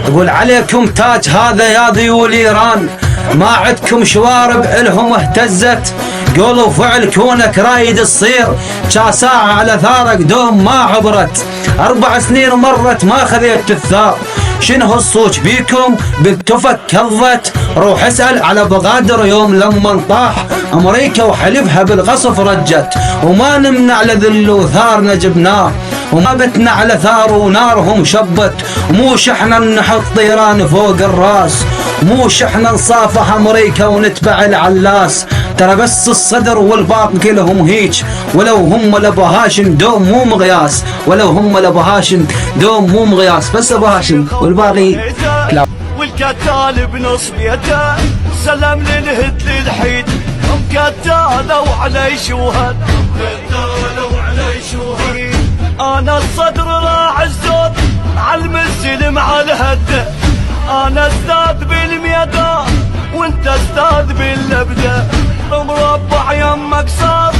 يقول عليكم تاج هذا يا ذيول ايران، ما عدكم شوارب الهم اهتزت، قول وفعل كونك رايد تصير، ساعة على ثارك دوم ما عبرت، 4 سنين مرت ما خذيت الثار، شنو الصوت بيكم بالتفك كظت، روح اسأل على بغادر يوم لما طاح امريكا وحلفها بالغصف رجت، وما نمنع لذل وثارنا جبناه، وما بتنا على ثار ونارهم شبت، وموش احنا نحط طيران فوق الراس، موش احنا نصافح امريكا ونتبع العلاس، ترى بس الصدر والباطن كلهم هيج، ولو هم لابو هاشم دوم مو مقياس، ولو هم لابو هاشم دوم مو مقياس، بس ابو هاشم والباقي لا. والكتال بنص بيته سلم للهد للحيد، مكتالة وعلي شوهد، مكتالة وعلي شوهد، انا الصدر راع الزود علم السلم على الهد، انا استاذ بالميدان وانت استاذ باللبده، مربع يمك صار